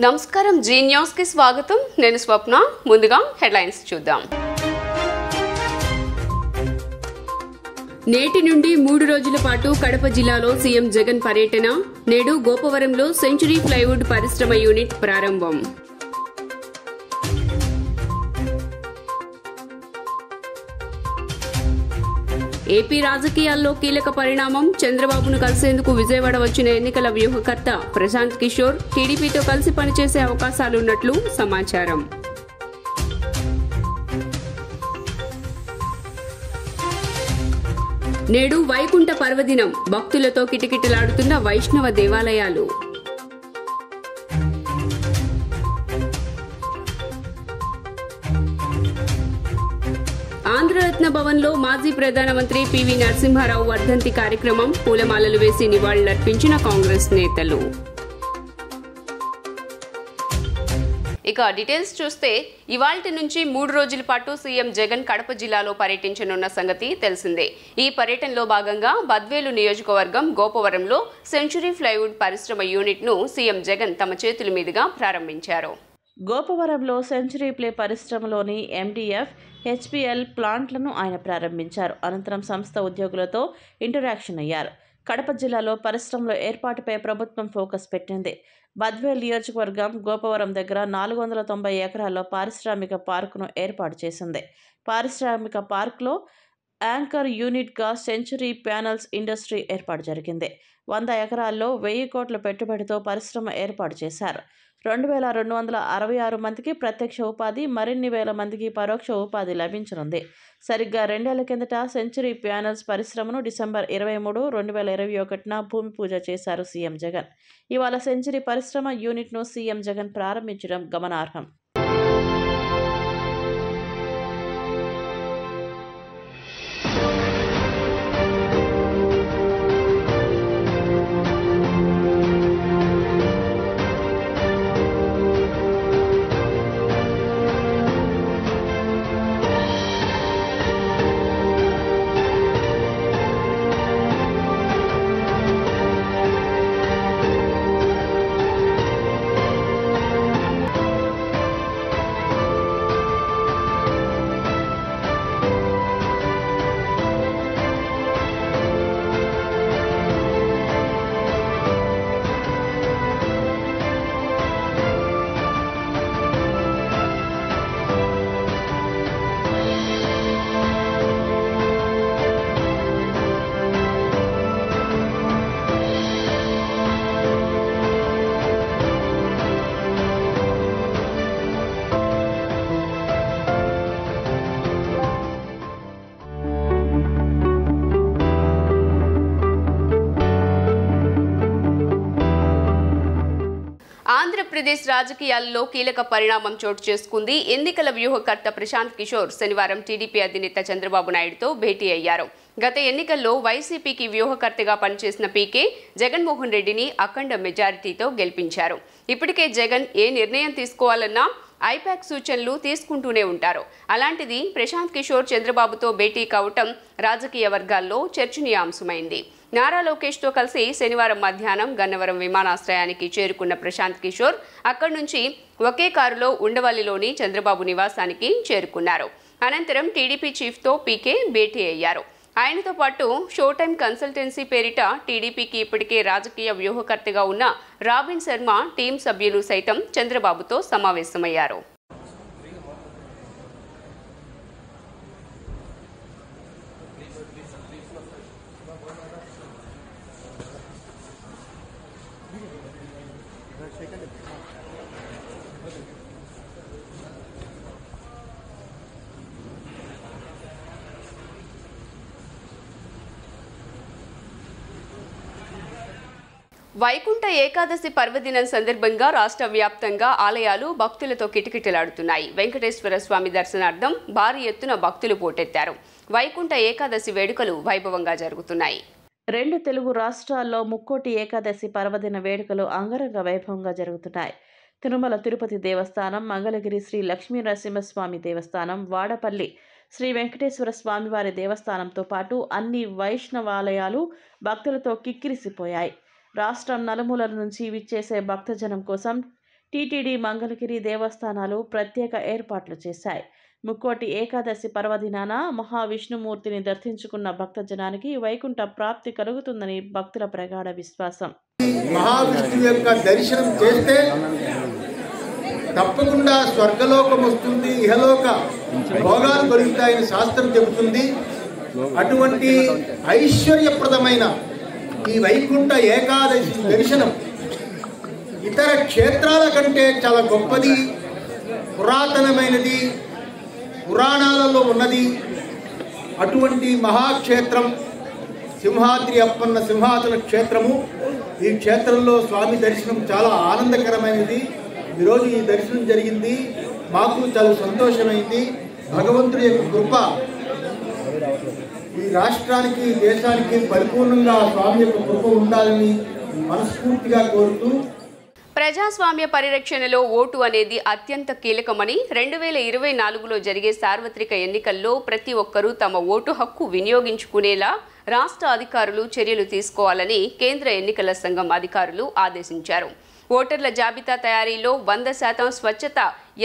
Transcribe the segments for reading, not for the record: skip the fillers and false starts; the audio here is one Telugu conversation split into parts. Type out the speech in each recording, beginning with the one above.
నమస్కారం జీ న్యూస్ కి స్వాగతం నేను స్వప్న ముందుగా హెడ్లైన్స్ చూద్దాం నేటి నుండి 3 రోజుల పాటు కడప జిల్లాలో సీఎం జగన్ పర్యటన నేడు గోపవరంలో సెంచరీ ప్లైవుడ్ పరిశ్రమ యూనిట్ ప్రారంభం ఏపీ రాజకీయాల్లో కీలక పరిణామం చంద్రబాబును కలిసేందుకు విజయవాడ వచ్చిన ఎన్నికల వ్యూహకర్త ప్రశాంత్ కిషోర్ టీడీపీతో కలిసి పనిచేసే అవకాశాలున్నట్లు సమాచారం. నేడు వైకుంఠ పర్వదినం భక్తులతో కిటకిటలాడుతున్న వైష్ణవ దేవాలయాలు. ఆంధ్రరత్న భవన్లో మాజీ ప్రధానమంత్రి పివి నరసింహారావు వర్ధంతి కార్యక్రమం పూలమాలలు వేసి నివాళులర్పించిన కాంగ్రెస్ నేతలు. ఇక డీటెయిల్స్ చూస్తే ఇవాల్టి నుంచి 3 రోజుల పాటు సీఎం జగన్ కడప జిల్లాలో పర్యటించనున్న సంగతి తెలిసిందే. ఈ పర్యటనలో భాగంగా బద్వేలు నియోజకవర్గం గోపవరంలో సెంచరీ ప్లైవుడ్ పరిశ్రమ యూనిట్ ను సీఎం జగన్ తమ చేతుల మీదుగా ప్రారంభించారు. గోపవరంలో సెంచరీ ప్లే పరిశ్రమలోని ఎండిఎఫ్ హెచ్పిఎల్ ప్లాంట్లను ఆయన ప్రారంభించారు. అనంతరం సంస్థ ఉద్యోగులతో ఇంటరాక్షన్ అయ్యారు. కడప జిల్లాలో పరిశ్రమల ఏర్పాటుపై ప్రభుత్వం ఫోకస్ పెట్టింది. బద్వేల్ నియోజకవర్గం గోపవరం దగ్గర 490 ఎకరాల్లో పారిశ్రామిక పార్కును ఏర్పాటు చేసింది. పారిశ్రామిక పార్కులో యాంకర్ యూనిట్గా సెంచరీ ప్యానల్స్ ఇండస్ట్రీ ఏర్పాటు జరిగింది. 100 ఎకరాల్లో 1000 కోట్ల పెట్టుబడితో పరిశ్రమ ఏర్పాటు చేశారు. 2266 మందికి ప్రత్యక్ష ఉపాధి, మరిన్ని వేల మందికి పరోక్ష ఉపాధి లభించనుంది. సరిగ్గా 2 ఏళ్ల కిందట సెంచరీ ప్యానల్స్ పరిశ్రమను డిసెంబర్ 23, 2021న భూమి పూజ చేశారు సీఎం జగన్. ఇవాళ సెంచరీ పరిశ్రమ యూనిట్ను సీఎం జగన్ ప్రారంభించడం గమనార్హం. ఆంధ్రప్రదేశ్ రాజకీయాల్లో కీలక పరిణామం చోటు చేసుకుంది. ఎన్నికల వ్యూహకర్త ప్రశాంత్ కిషోర్ శనివారం టీడీపీ అధినేత చంద్రబాబు నాయుడుతో భేటీ అయ్యారు. గత ఎన్నికల్లో వైసీపీకి వ్యూహకర్తగా పనిచేసిన పీకే జగన్మోహన్ రెడ్డిని అఖండ మెజారిటీతో గెలిపించారు. ఇప్పటికే జగన్ ఏ నిర్ణయం తీసుకోవాలన్నా ఐపాక్ సూచనలు తీసుకుంటూనే ఉంటారు. అలాంటిది ప్రశాంత్ కిషోర్ చంద్రబాబుతో భేటీ కావటం రాజకీయ వర్గాల్లో చర్చనీయాంశమైంది. నారా లోకేష్తో కలిసి శనివారం మధ్యాహ్నం గన్నవరం విమానాశ్రయానికి చేరుకున్న ప్రశాంత్ కిషోర్ అక్కడి నుంచి ఒకే కారులో ఉండవల్లిలోని చంద్రబాబు నివాసానికి చేరుకున్నారు. అనంతరం టీడీపీ చీఫ్తో పీకే భేటీ అయ్యారు. ఆయనతో పాటు షో టైం కన్సల్టెన్సీ పేరిట టీడీపీకి ఇప్పటికే రాజకీయ వ్యూహకర్తగా ఉన్న రాబిన్ శర్మ టీం సభ్యులు సైతం చంద్రబాబుతో సమావేశమయ్యారు. వైకుంఠ ఏకాదశి పర్వదినం సందర్భంగా రాష్ట్ర వ్యాప్తంగా ఆలయాలు భక్తులతో కిటకిటలాడుతున్నాయి. వెంకటేశ్వర స్వామి దర్శనార్థం భారీ ఎత్తున భక్తులు పోటెత్తారు. వైకుంఠ ఏకాదశి వేడుకలు వైభవంగా జరుగుతున్నాయి. 2 తెలుగు రాష్ట్రాల్లో ముక్కోటి ఏకాదశి పర్వదిన వేడుకలు అంగరంగ వైభవంగా జరుగుతున్నాయి. తిరుమల తిరుపతి దేవస్థానం, మంగళగిరి శ్రీ లక్ష్మీ నరసింహస్వామి దేవస్థానం, వాడపల్లి శ్రీ వెంకటేశ్వర స్వామివారి దేవస్థానంతో పాటు అన్ని వైష్ణవాలయాలు భక్తులతో కిక్కిరిసిపోయాయి. రాష్ట్రం నలుమూలల నుంచి విచ్చేసే భక్తజనం కోసం టీటీడీ మంగళగిరి దేవస్థానాలు ప్రత్యేక ఏర్పాట్లు చేశాయి. ముక్కోటి ఏకాదశి పర్వదినాన మహావిష్ణుమూర్తిని దర్శించుకున్న భక్తజనానికి వైకుంఠ ప్రాప్తి కలుగుతుందని భక్తుల ప్రగాఢ విశ్వాసం. మహావిష్ణువు యొక్క దర్శనం చేస్తే తప్పకుండా స్వర్గలోకం వస్తుంది, ఇహలోక భోగాలు కలుగుతాయని శాస్త్రం చెబుతుంది. అటువంటి ఐశ్వర్యప్రదమైన ఈ వైకుంఠ ఏకాదశి దర్శనం ఇతర క్షేత్రాల కంటే చాలా గొప్పది, పురాతనమైనది, పురాణాలలో ఉన్నది. అటువంటి మహాక్షేత్రం సింహాద్రి అప్పన్న సింహాసన క్షేత్రము. ఈ క్షేత్రంలో స్వామి దర్శనం చాలా ఆనందకరమైనది. ఈరోజు ఈ దర్శనం జరిగింది, మాకు చాలా సంతోషమైంది. భగవంతుడి యొక్క కృప ఈ రాష్ట్రానికి, దేశానికి పరిపూర్ణంగా స్వామి యొక్క కృప ఉండాలని మనస్ఫూర్తిగా కోరుతూ, ప్రజాస్వామ్య పరిరక్షణలో ఓటు అనేది అత్యంత కీలకమని 2024లో జరిగే సార్వత్రిక ఎన్నికల్లో ప్రతి ఒక్కరూ తమ ఓటు హక్కు వినియోగించుకునేలా రాష్ట్ర అధికారులు చర్యలు తీసుకోవాలని కేంద్ర ఎన్నికల సంఘం అధికారులు ఆదేశించారు. ఓటర్ల జాబితా తయారీలో 100% స్వచ్ఛత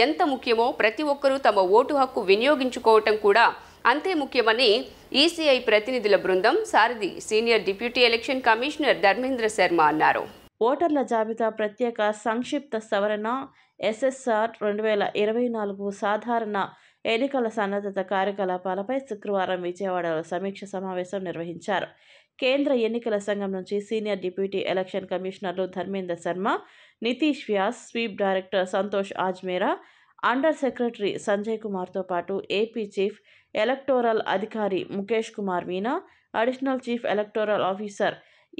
ఎంత ముఖ్యమో ప్రతి ఒక్కరూ తమ ఓటు హక్కు వినియోగించుకోవటం కూడా అంతే ముఖ్యమని ఈసీఐ ప్రతినిధుల బృందం సారథి senior deputy election commissioner Dharmendra Sharma అన్నారు. ఓటర్ల జాబితా ప్రత్యేక సంక్షిప్త సవరణ ఎస్ఎస్ఆర్ 2024 సాధారణ ఎన్నికల సన్నద్ధత కార్యకలాపాలపై శుక్రవారం విజయవాడలో సమీక్ష సమావేశం నిర్వహించారు. కేంద్ర ఎన్నికల సంఘం నుంచి సీనియర్ డిప్యూటీ ఎలక్షన్ కమిషనర్లు Dharmendra Sharma, Nitish Vyas, sweep director Santosh Ajmera, under secretary Sanjay కుమార్తో పాటు ఏపీ చీఫ్ ఎలక్టోరల్ అధికారి Mukesh Kumar Meena, additional chief electoral officer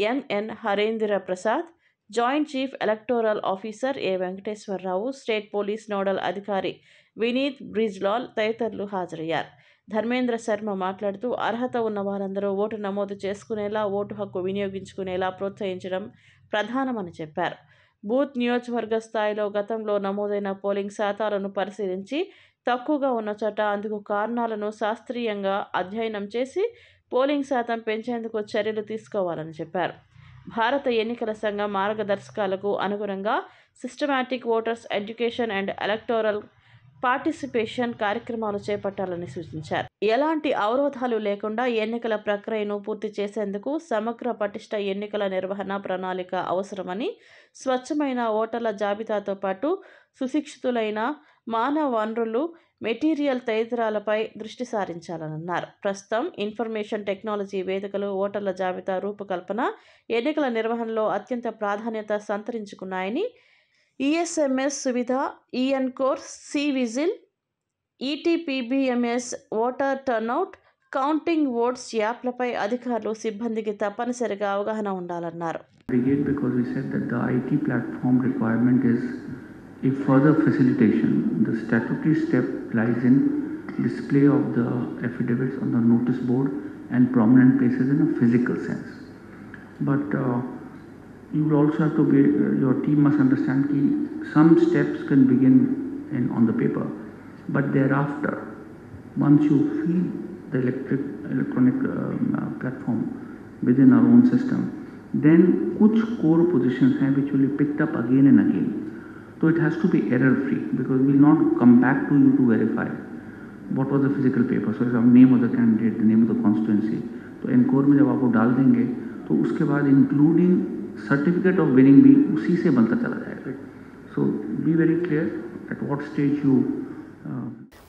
MN Harendra Prasad, joint chief electoral officer A Venkateswararao, state police nodal అధికారి వినీత్ బ్రిజ్లాల్ తదితరులు హాజరయ్యారు. ధర్మేంద్ర శర్మ మాట్లాడుతూ అర్హత ఉన్న వారందరూ ఓటు నమోదు చేసుకునేలా, ఓటు హక్కు వినియోగించుకునేలా ప్రోత్సహించడం ప్రధానమని చెప్పారు. బూత్ నియోజకవర్గ స్థాయిలో గతంలో నమోదైన పోలింగ్ శాతాలను పరిశీలించి తక్కువగా ఉన్న చోట అందుకు కారణాలను శాస్త్రీయంగా అధ్యయనం చేసి పోలింగ్ శాతం పెంచేందుకు చర్యలు తీసుకోవాలని చెప్పారు. భారత ఎన్నికల సంఘం మార్గదర్శకాలకు అనుగుణంగా systematic voters education and electoral participation కార్యక్రమాలు చేపట్టాలని సూచించారు. ఎలాంటి అవరోధాలు లేకుండా ఎన్నికల ప్రక్రియను పూర్తి చేసేందుకు సమగ్ర పటిష్ట ఎన్నికల నిర్వహణ ప్రణాళిక అవసరమని, స్వచ్ఛమైన ఓటర్ల జాబితాతో పాటు సుశిక్షితులైన మానవ వనరులు, మెటీరియల్ తదితరాలపై దృష్టి సారించాలన్నారు. ప్రస్తుతం ఇన్ఫర్మేషన్ టెక్నాలజీ వేదికలు ఓటర్ల జాబితా రూపకల్పన, ఎన్నికల నిర్వహణలో అత్యంత ప్రాధాన్యత సంతరించుకున్నాయని, ESMS Suvidha, encore, C Vigil, ETPBMS, voter turnout, counting votes యాప్లపై అధికారులు, సిబ్బందికి తప్పనిసరిగా అవగాహన ఉండాలన్నారు. Because we said that the IT platform requirement is a further facilitation. The statutory step lies in display of the affidavits on the notice board and prominent places in a physical sense. But you will also have to be, your team must understand that some steps can begin on the paper, but thereafter, once you feed the electronic platform within our own system, then कुछ core positions हैं which will be picked up again and again. So it has to be error free because we will not come back to you to verify what was the physical paper. So the name of the candidate, the name of the constituency. तो एनकोर में जब आपको डाल देंगे तो उसके बाद इंक्लूडिंग सर्टिफिकेट ऑफ विनिंग भी उसी से बनता चला जाएगा. So be very clear at what stage you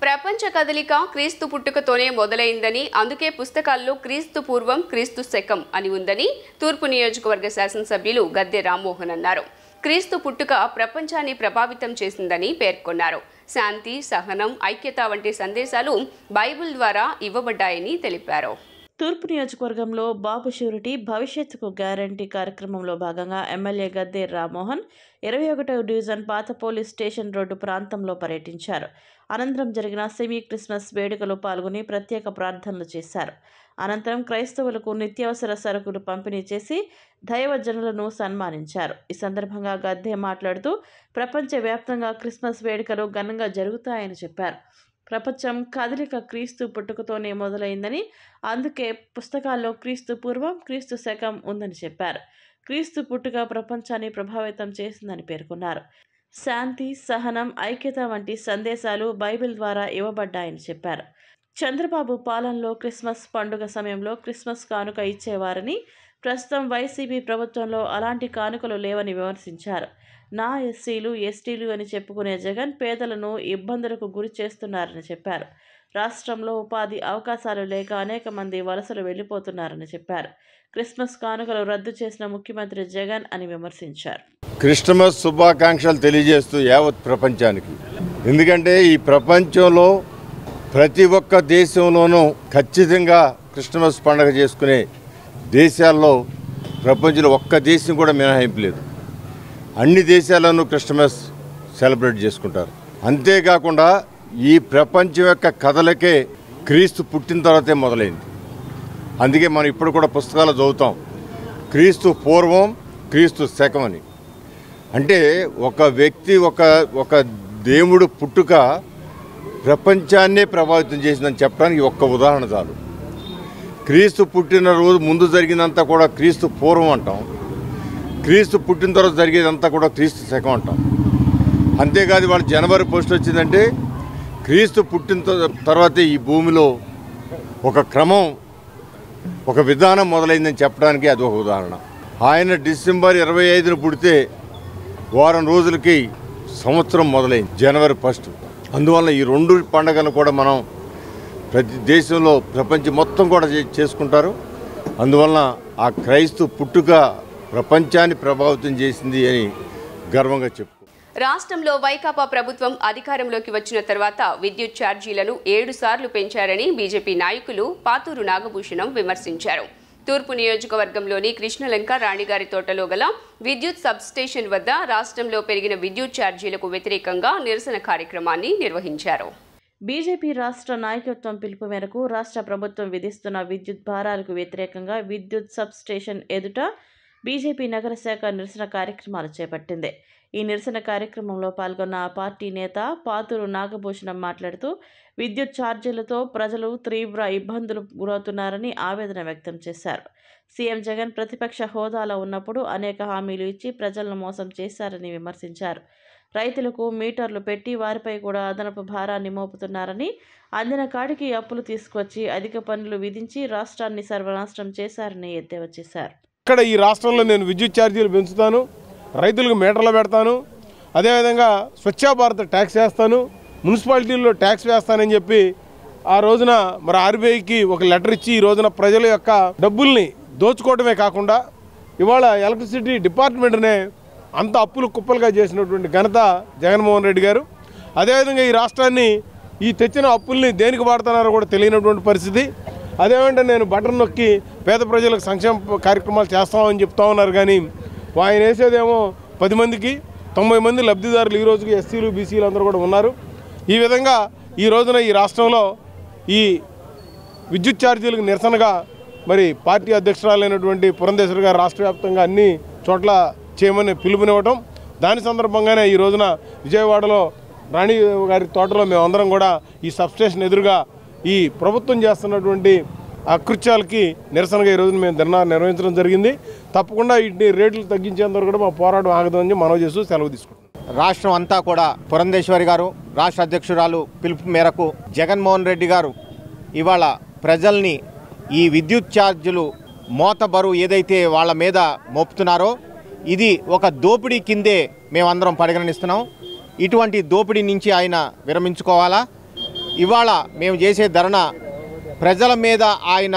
ప్రపంచ కదలిక క్రీస్తు పుట్టుకతోనే మొదలైందని, అందుకే పుస్తకాల్లో క్రీస్తు పూర్వం, క్రీస్తు శకం అని ఉందని తూర్పు నియోజకవర్గ శాసనసభ్యులు గద్దె రామ్మోహన్ అన్నారు. క్రీస్తు పుట్టుక ప్రపంచాన్ని ప్రభావితం చేసిందని పేర్కొన్నారు. శాంతి, సహనం, ఐక్యత వంటి సందేశాలు బైబిల్ ద్వారా ఇవ్వబడ్డాయని తెలిపారు. తూర్పు నియోజకవర్గంలో బాబు షూరిటీ భవిష్యత్తుకు గ్యారంటీ కార్యక్రమంలో భాగంగా ఎమ్మెల్యే గద్దె రామ్మోహన్ 21వ డివిజన్ పాత పోలీస్ స్టేషన్ రోడ్డు ప్రాంతంలో పర్యటించారు. అనంతరం జరిగిన సెమీ క్రిస్మస్ వేడుకలో పాల్గొని ప్రత్యేక ప్రార్థనలు చేశారు. అనంతరం క్రైస్తవులకు నిత్యావసర సరుకులు పంపిణీ చేసి దైవజనులను సన్మానించారు. ఈ సందర్భంగా గద్దె మాట్లాడుతూ ప్రపంచవ్యాప్తంగా క్రిస్మస్ వేడుకలు ఘనంగా జరుగుతాయని చెప్పారు. ప్రపంచం కదలిక క్రీస్తు పుట్టుకతోనే మొదలైందని, అందుకే పుస్తకాల్లో క్రీస్తు పూర్వం, క్రీస్తు శకం ఉందని చెప్పారు. క్రీస్తు పుట్టుక ప్రపంచాన్ని ప్రభావితం చేసిందని పేర్కొన్నారు. శాంతి, సహనం, ఐక్యత వంటి సందేశాలు బైబిల్ ద్వారా ఇవ్వబడ్డాయని చెప్పారు. చంద్రబాబు పాలనలో క్రిస్మస్ పండుగ సమయంలో క్రిస్మస్ కానుక ఇచ్చేవారని, ప్రస్తుతం వైసీపీ ప్రభుత్వంలో అలాంటి కానుకలు లేవని విమర్శించారు. నా ఎస్సీలు, ఎస్టీలు అని చెప్పుకునే జగన్ పేదలను ఇబ్బందులకు గురి చేస్తున్నారని చెప్పారు. రాష్ట్రంలో ఉపాధి అవకాశాలు లేక అనేక మంది వలసలు వెళ్ళిపోతున్నారని చెప్పారు. క్రిస్మస్ కానుకలు రద్దు చేసిన ముఖ్యమంత్రి జగన్ అని విమర్శించారు. క్రిస్మస్ శుభాకాంక్షలు తెలియజేస్తూ యావత్ ప్రపంచానికి, ఎందుకంటే ఈ ప్రపంచంలో ప్రతి ఒక్క దేశంలోనూ ఖచ్చితంగా క్రిస్మస్ పండుగ చేసుకునే దేశాల్లో ప్రపంచంలో ఒక్క దేశం కూడా మినహాయింపు లేదు. అన్ని దేశాల్లోనూ క్రిస్మస్ సెలబ్రేట్ చేసుకుంటారు. అంతేకాకుండా ఈ ప్రపంచం యొక్క కథలకే క్రీస్తు పుట్టిన తర్వాతే మొదలైంది. అందుకే మనం ఇప్పుడు కూడా పుస్తకాలు చదువుతాం, క్రీస్తు పూర్వం, క్రీస్తు శకం అని. అంటే ఒక వ్యక్తి, ఒక దేవుడు పుట్టుక ప్రపంచాన్నే ప్రభావితం చేసిందని చెప్పడానికి ఒక్క ఉదాహరణ చాలు. క్రీస్తు పుట్టిన రోజు ముందు జరిగినంతా కూడా క్రీస్తు పూర్వం అంటాం, క్రీస్తు పుట్టిన తర్వాత జరిగేదంతా కూడా క్రీస్తు శకం అంటాం. అంతేకాదు వాళ్ళు జనవరి 1 వచ్చిందంటే క్రీస్తు పుట్టిన తర్వాతే ఈ భూమిలో ఒక క్రమం, ఒక విధానం మొదలైందని చెప్పడానికి అది ఒక ఉదాహరణ. ఆయన డిసెంబర్ 25న పుడితే వారం రోజులకి సంవత్సరం మొదలైంది, జనవరి 1. అందువల్ల ఈ 2 పండుగలు కూడా మనం ప్రతి దేశంలో ప్రపంచం మొత్తం కూడా చేసుకుంటారు. అందువలన ఆ క్రైస్తవ పుట్టుక ప్రపంచాన్ని ప్రభావితం చేసింది అని గర్వంగా చెప్పు. రాష్ట్రంలో వైకాపా ప్రభుత్వం అధికారంలోకి వచ్చిన తర్వాత విద్యుత్ ఛార్జీలను 7 సార్లు పెంచారని బీజేపీ నాయకులు పాతూరు నాగభూషణం విమర్శించారు. తూర్పు నియోజకవర్గంలోని కృష్ణలంక రాణిగారి తోటలో గల విద్యుత్ సబ్స్టేషన్ వద్ద రాష్ట్రంలో పెరిగిన విద్యుత్ ఛార్జీలకు వ్యతిరేకంగా నిరసన కార్యక్రమాన్ని నిర్వహించారు. బీజేపీ రాష్ట్ర నాయకత్వం పిలుపు మేరకు రాష్ట్ర ప్రభుత్వం విధిస్తున్న విద్యుత్ భారాలకు వ్యతిరేకంగా విద్యుత్ సబ్స్టేషన్ ఎదుట బీజేపీ నగర శాఖ నిరసన కార్యక్రమాలు చేపట్టింది. ఈ నిరసన కార్యక్రమంలో పాల్గొన్న ఆ పార్టీ నేత పాతూరు నాగభూషణం మాట్లాడుతూ విద్యుత్ ఛార్జీలతో ప్రజలు తీవ్ర ఇబ్బందులు గురవుతున్నారని ఆవేదన వ్యక్తం చేశారు. సీఎం జగన్ ప్రతిపక్ష హోదాలో ఉన్నప్పుడు అనేక హామీలు ఇచ్చి ప్రజలను మోసం చేశారని విమర్శించారు. రైతులకు మీటర్లు పెట్టి వారిపై కూడా అదనపు భారాన్ని మోపుతున్నారని, అందిన కాడికి అప్పులు తీసుకొచ్చి అధిక పన్నులు విధించి రాష్ట్రాన్ని సర్వనాశనం చేశారని ఎద్దేవా చేశారు. ఇక్కడ ఈ రాష్ట్రంలో నేను విద్యుత్ ఛార్జీలు పెంచుతాను, రైతులకు మీటర్లు పెడతాను, అదేవిధంగా స్వచ్ఛ భారత్ ట్యాక్స్ వేస్తాను, మున్సిపాలిటీల్లో ట్యాక్స్ వేస్తానని చెప్పి ఆ రోజున మరి ఆర్బీఐకి ఒక లెటర్ ఇచ్చి ఈ రోజున ప్రజల యొక్క డబ్బుల్ని దోచుకోవడమే కాకుండా ఇవాళ ఎలక్ట్రిసిటీ డిపార్ట్మెంట్నే అంత అప్పులు కుప్పలుగా చేసినటువంటి ఘనత జగన్మోహన్ రెడ్డి గారు. అదేవిధంగా ఈ రాష్ట్రాన్ని ఈ తెచ్చిన అప్పుల్ని దేనికి వాడుతున్నారో కూడా తెలియనటువంటి పరిస్థితి. అదేమంటే నేను బటన్ నొక్కి పేద ప్రజలకు సంక్షేమ కార్యక్రమాలు చేస్తామని చెప్తా ఉన్నారు, కానీ ఆయన వేసేదేమో 10 మందికి 90 మంది లబ్ధిదారులు ఈ రోజుకి ఎస్సీలు బీసీలు అందరూ కూడా ఉన్నారు. ఈ విధంగా ఈ రోజున ఈ రాష్ట్రంలో ఈ విద్యుత్ ఛార్జీలకు నిరసనగా మరి పార్టీ అధ్యక్షురాలైనటువంటి పురంధేశ్వరి గారు రాష్ట్ర వ్యాప్తంగా అన్ని చోట్ల చేయమని పిలుపునివ్వటం, దాని సందర్భంగానే ఈ రోజున విజయవాడలో రాణి గారి తోటలో మేమందరం కూడా ఈ సబ్స్టేషన్ ఎదురుగా ఈ ప్రభుత్వం చేస్తున్నటువంటి అకృత్యాలకి నిరసనగా ఈ రోజున మేము ధర్నా నిర్వహించడం జరిగింది. తప్పకుండా వీటిని రేట్లు తగ్గించేంత వరకు కూడా మా పోరాటం ఆగదని మనవి చేస్తూ సెలవు తీసుకుంటున్నాం. రాష్ట్రం అంతా కూడా పురంధేశ్వరి గారు రాష్ట్ర అధ్యక్షురాలు పిలుపు మేరకు జగన్మోహన్ రెడ్డి గారు ఇవాళ ప్రజల్ని ఈ విద్యుత్ ఛార్జీలు మోత బరువు ఏదైతే వాళ్ళ మీద మోపుతున్నారో ఇది ఒక దోపిడీ కిందే మేమందరం పరిగణిస్తున్నాం. ఇటువంటి దోపిడీ నుంచి ఆయన విరమించుకోవాలా. ఇవాళ మేము చేసే ధర్నా ప్రజల మీద ఆయన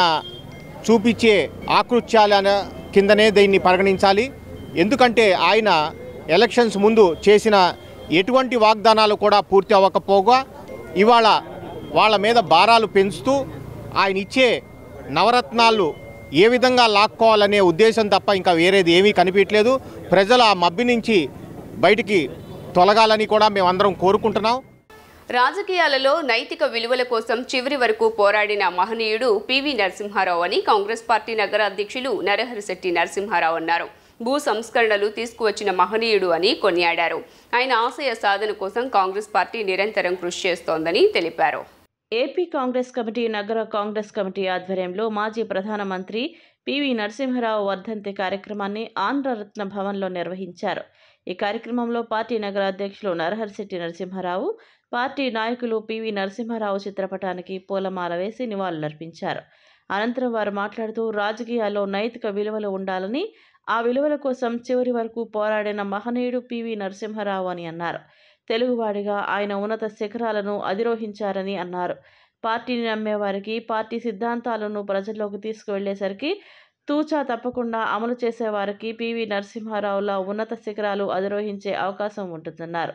చూపించే ఆకృత్యాల కిందనే దీన్ని పరిగణించాలి. ఎందుకంటే ఆయన ఎలక్షన్స్ ముందు చేసిన ఎటువంటి వాగ్దానాలు కూడా పూర్తి అవ్వకపోగా ఇవాళ వాళ్ళ మీద భారాలు పెంచుతూ ఆయన ఇచ్చే నవరత్నాలు ఏ విధంగా లాక్కోవాలనే ఉద్దేశం తప్ప ఇంకా వేరేది ఏమీ కనిపించలేదు. ప్రజలు ఆ మబ్బి నుంచి బయటికి తొలగాలని కూడా మేమందరం కోరుకుంటున్నాం. రాజకీయాలలో నైతిక విలువల కోసం చివరి వరకు పోరాడిన మహనీయుడు పివి నరసింహారావు అని కాంగ్రెస్ పార్టీ నగర అధ్యక్షులు నరహరిశెట్టి నరసింహారావు అన్నారు. భూ సంస్కరణలు తీసుకువచ్చిన మహనీయుడు అని కొనియాడారు. ఆయన ఆశయ సాధన కోసం కాంగ్రెస్ పార్టీ నిరంతరం కృషి చేస్తోందని తెలిపారు. ఏపీ కాంగ్రెస్ కమిటీ నగర కాంగ్రెస్ కమిటీ ఆధ్వర్యంలో మాజీ ప్రధానమంత్రి పివి నరసింహారావు వర్ధంతి కార్యక్రమాన్ని ఆంధ్రరత్న భవన్లో నిర్వహించారు. ఈ కార్యక్రమంలో పార్టీ నగర అధ్యక్షులు నరహరిశెట్టి నరసింహారావు, పార్టీ నాయకులు పివి నరసింహారావు చిత్రపటానికి పూలమాల వేసి నివాళులర్పించారు. అనంతరం వారు మాట్లాడుతూ రాజకీయాల్లో నైతిక విలువలు ఉండాలని, ఆ విలువల కోసం చివరి వరకు పోరాడిన మహనీయుడు పివి నరసింహారావు అని అన్నారు. తెలుగువాడిగా ఆయన ఉన్నత శిఖరాలను అధిరోహించారని అన్నారు. పార్టీని నమ్మేవారికి, పార్టీ సిద్ధాంతాలను ప్రజల్లోకి తీసుకువెళ్లేసరికి తూచా తప్పకుండా అమలు చేసేవారికి పివి నరసింహారావులా ఉన్నత శిఖరాలు అధిరోహించే అవకాశం ఉంటుందన్నారు.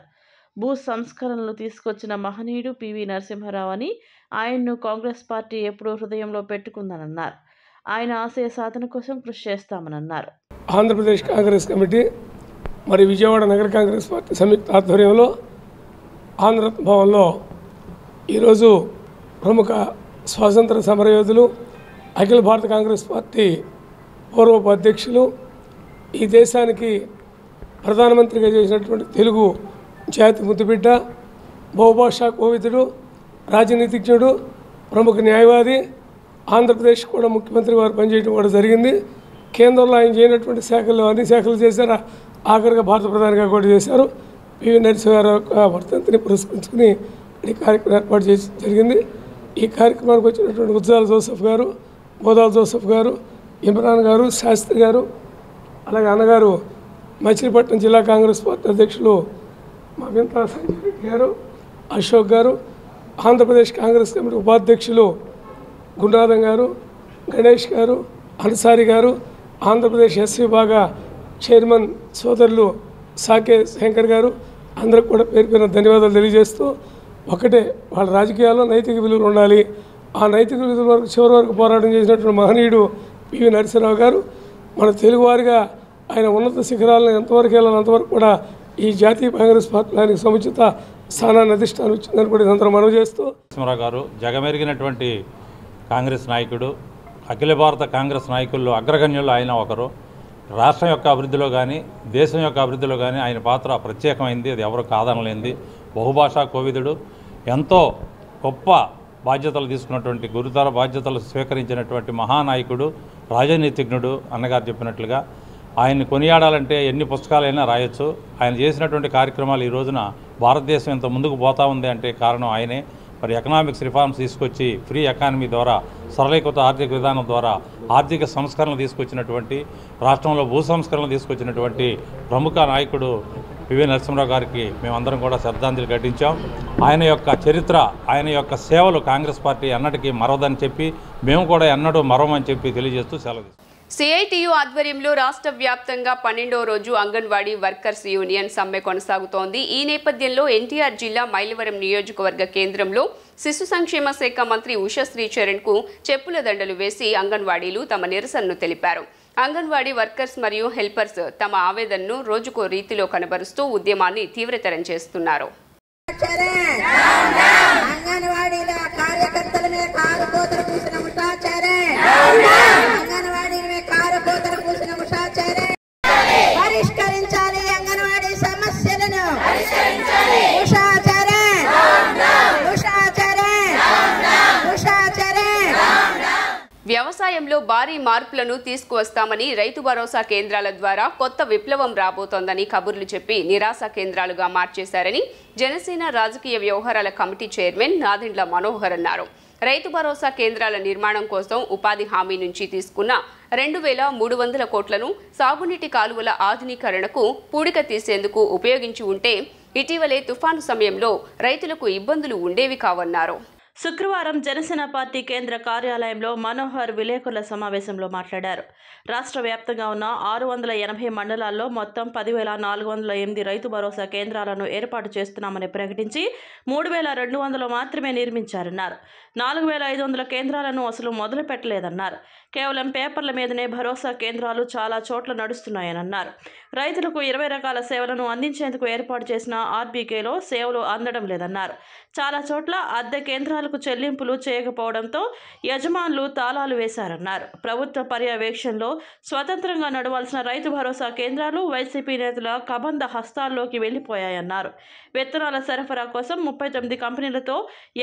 భూ సంస్కరణలు తీసుకొచ్చిన మహనీయుడు పివి నరసింహారావు అని, ఆయన్ను కాంగ్రెస్ పార్టీ ఎప్పుడూ హృదయంలో పెట్టుకుందనన్నారు. ఆయన ఆశయ సాధన కోసం కృషి చేస్తామన్నారు. ఆంధ్రప్రదేశ్ కాంగ్రెస్ కమిటీ మరియు విజయవాడ నగర కాంగ్రెస్ పార్టీ సంయుక్త ఆధ్వర్యంలో ఆంధ్రరత్న భవన్లో ఈరోజు ప్రముఖ స్వాతంత్ర సమరయోధులు, అఖిల భారత కాంగ్రెస్ పార్టీ పూర్వపు అధ్యక్షులు, ఈ దేశానికి ప్రధానమంత్రిగా చేసినటువంటి తెలుగు జాతి ముద్దుబిడ్డ, బహుభాషా కోవిదుడు, రాజనీతిజ్ఞుడు, ప్రముఖ న్యాయవాది, ఆంధ్రప్రదేశ్ కూడా ముఖ్యమంత్రి వారు పనిచేయడం కూడా జరిగింది. కేంద్రంలో ఆయన చేయనటువంటి శాఖల్లో అన్ని శాఖలు చేశారు. ఆఖరిగా భారత ప్రధానిగా కూడా చేశారు. పివి నరసింహారావు వర్ధంతిని పురస్కరించుకుని ఈ కార్యక్రమం ఏర్పాటు చేసి జరిగింది. ఈ కార్యక్రమానికి వచ్చినటువంటి ఉజ్జాల జోసెఫ్ గారు, మోదాల జోసెఫ్ గారు, ఇమ్రాన్ గారు, శాస్త్రి గారు, అలాగే అన్నగారు మచిలీపట్నం జిల్లా కాంగ్రెస్ పార్టీ అధ్యక్షులు మా వింతా సంజయ్ రెడ్డి గారు, అశోక్ గారు, ఆంధ్రప్రదేశ్ కాంగ్రెస్ కమిటీ ఉపాధ్యక్షులు గుండాదం గారు, గణేష్ గారు, అన్సారి గారు, ఆంధ్రప్రదేశ్ ఎస్సీ విభాగ చైర్మన్ సోదరులు సాకే శంకర్ గారు, అందరికి కూడా పేరు పేరున ధన్యవాదాలు తెలియజేస్తూ, ఒకటే వాళ్ళ రాజకీయాల్లో నైతిక విలువలు ఉండాలి. ఆ నైతిక విలువల వరకు చివరి వరకు పోరాటం చేసినటువంటి మహనీయుడు పివి నరసింహారావు గారు. మన తెలుగువారిగా ఆయన ఉన్నత శిఖరాలను ఎంతవరకు వెళ్ళాలి అంతవరకు కూడా ఈ జాతీయ కాంగ్రెస్ పార్టీ ఆయనకు సముచిత స్థానాన్ని అధిష్టానం వచ్చిందని కూడా ఇదంతా మనవి చేస్తూ, నరసింహారావు గారు జగమెరిగినటువంటి కాంగ్రెస్ నాయకుడు, అఖిల భారత కాంగ్రెస్ నాయకుల్లో అగ్రగణ్యుల్లో ఆయన ఒకరు. రాష్ట్రం యొక్క అభివృద్ధిలో కానీ దేశం యొక్క అభివృద్ధిలో కానీ ఆయన పాత్ర ప్రత్యేకమైంది, అది ఎవరు కాదనలేంది. బహుభాషా కోవిదుడు, ఎంతో గొప్ప బాధ్యతలు తీసుకున్నటువంటి, గురుతర బాధ్యతలు స్వీకరించినటువంటి మహానాయకుడు, రాజనీతిజ్ఞుడు. అన్నగారు చెప్పినట్లుగా ఆయన్ని కొనియాడాలంటే ఎన్ని పుస్తకాలైనా రాయొచ్చు. ఆయన చేసినటువంటి కార్యక్రమాలు ఈ రోజున భారతదేశం ఎంత ముందుకు పోతా ఉంది అంటే కారణం ఆయనే. మరి ఎకనామిక్స్ రిఫార్మ్స్ తీసుకొచ్చి ఫ్రీ ఎకానమీ ద్వారా, సరళీకృత ఆర్థిక విధానం ద్వారా ఆర్థిక సంస్కరణలు తీసుకొచ్చినటువంటి, రాష్ట్రంలో భూ సంస్కరణలు తీసుకొచ్చినటువంటి ప్రముఖ నాయకుడు పివి నరసింహారావు గారికి మేమందరం కూడా శ్రద్ధాంజలి ఘటించాం. ఆయన యొక్క చరిత్ర, ఆయన యొక్క సేవలు కాంగ్రెస్ పార్టీ ఎన్నటికీ మరవదని చెప్పి, మేము కూడా ఎన్నడూ మరవమని చెప్పి తెలియజేస్తూ సెలవు. సిఐటియు ఆధ్వర్యంలో రాష్ట్ర వ్యాప్తంగా 12వ రోజు అంగన్వాడీ వర్కర్స్ యూనియన్ సమ్మె కొనసాగుతోంది. ఈ నేపథ్యంలో ఎన్టీఆర్ జిల్లా మైలవరం నియోజకవర్గ కేంద్రంలో శిశు సంక్షేమ శాఖ మంత్రి ఉషశ్రీ చరణ్ కు చెప్పుల దండలు వేసి అంగన్వాడీలు తమ నిరసనను తెలిపారు. అంగన్వాడీ వర్కర్స్ మరియు హెల్పర్స్ తమ ఆవేదనను రోజుకో రీతిలో కనబరుస్తూ ఉద్యమాన్ని తీవ్రతరం చేస్తున్నారు. వ్యవసాయంలో భారీ మార్పులను తీసుకువస్తామని, రైతు భరోసా కేంద్రాల ద్వారా కొత్త విప్లవం రాబోతోందని కబుర్లు చెప్పి నిరాశ కేంద్రాలుగా మార్చేశారని జనసేన రాజకీయ వ్యవహారాల కమిటీ చైర్మన్ నాదెండ్ల మనోహర్ అన్నారు. రైతు భరోసా కేంద్రాల నిర్మాణం కోసం ఉపాధి హామీ నుంచి తీసుకున్న 2,300 కోట్లను సాగునీటి కాలువల ఆధునీకరణకు పూడిక తీసేందుకు ఉపయోగించి ఉంటే ఇటీవలే తుఫాను సమయంలో రైతులకు ఇబ్బందులు ఉండేవి కావన్నారు. శుక్రవారం జనసేన పార్టీ కేంద్ర కార్యాలయంలో మనోహర్ విలేకరుల సమావేశంలో మాట్లాడారు. రాష్ట్ర వ్యాప్తంగా ఉన్న 680 మండలాల్లో మొత్తం 10,408 రైతు భరోసా కేంద్రాలను ఏర్పాటు చేస్తున్నామని ప్రకటించి 3,200 మాత్రమే నిర్మించారన్నారు. 4,500 కేంద్రాలను అసలు మొదలు పెట్టలేదన్నారు. కేవలం పేపర్ల మీదనే భరోసా కేంద్రాలు చాలా చోట్ల నడుస్తున్నాయన్నారు. రైతులకు 20 రకాల సేవలను అందించేందుకు ఏర్పాటు చేసిన ఆర్బీకేలో సేవలు అందడం లేదన్నారు. చాలా చోట్ల అద్దె కేంద్రాలు రైతులకు చెల్లింపులు చేయకపోవడంతో యజమానులు తాళాలు వేశారన్నారు. ప్రభుత్వ పర్యవేక్షణలో స్వతంత్రంగా నడవాల్సిన రైతు భరోసా కేంద్రాలు వైసీపీ నేతల కబంధ హస్తాల్లోకి వెళ్లిపోయాయన్నారు. విత్తనాల సరఫరా కోసం 39 కంపెనీలతో